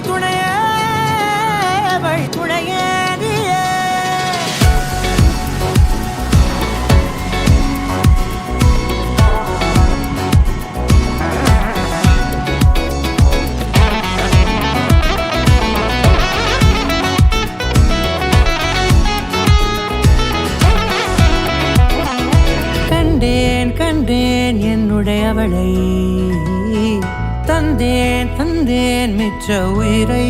வழித்துணையே வழித்துணையே கண்டேன் என்னுடையவளை தந்தேன் தந்தேன் மிச்ச உயிரை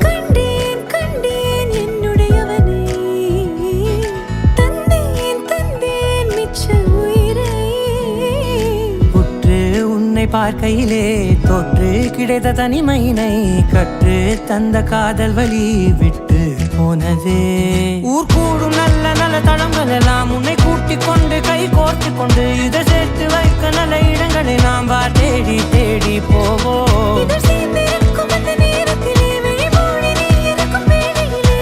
கண்டேன் என்னுடையவனை தந்தேன் தந்தேன் மிச்ச உயிரை உற்று உன்னை பார்க்கையிலே தொற்று கிடைத்த தனிமையினை கற்று தந்த காதல் வழி விட்டு போனதே ஊர் கூடும் நல்ல நல்ல தளங்கள் எல்லாம் உன்னை கூட்டிக் கொண்டு கை கோர்த்து கொண்டு இதை சேர்த்து வைக்க நல்ல இடங்களை நாம் தேடி தேடி போவோம். இதழ் சேர்ந்திருக்கும் அந்த நேரத்திலே விழிமூடி நீ இருக்கும் வேளையிலே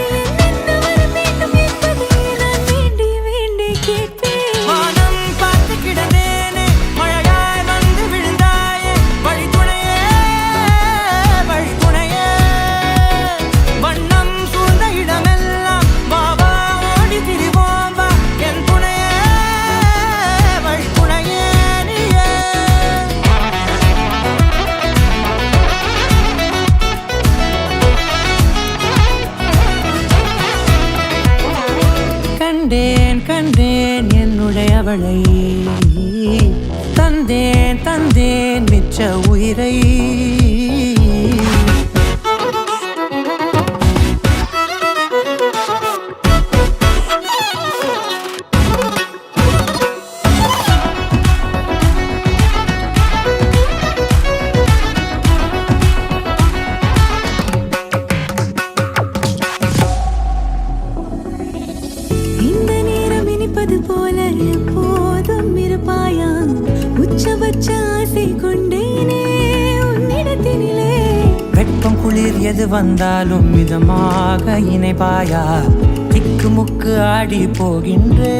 என்ன வர வேண்டும் என்பதை நான் வேண்டி வேண்டி கேட்பேன். வானம் பார்த்து கிடந்தேனே மழையாய் வந்து விழுந்தாயே வழித்துணையே வழித்துணையே வண்ணம் சூழ்ந்த இடமெல்லாம் பாபா ஓடி திரிவோம் வா என் துணையே வழித்துணையே நீயே கண்டேன் என்னுடையவளை தந்தேன் தந்தேன் மிச்ச உயிரை இந்த நேரம் இனிப்பது போல எப்போதும் இருப்பாயா உச்சபட்ச ஆசை கொண்டேனே உன்னிடத்தினிலே வெப்பம் குளிர் எது வந்தாலும் மிதமாக இணைப்பாயா திக்கு முக்கு ஆடி போகின்றே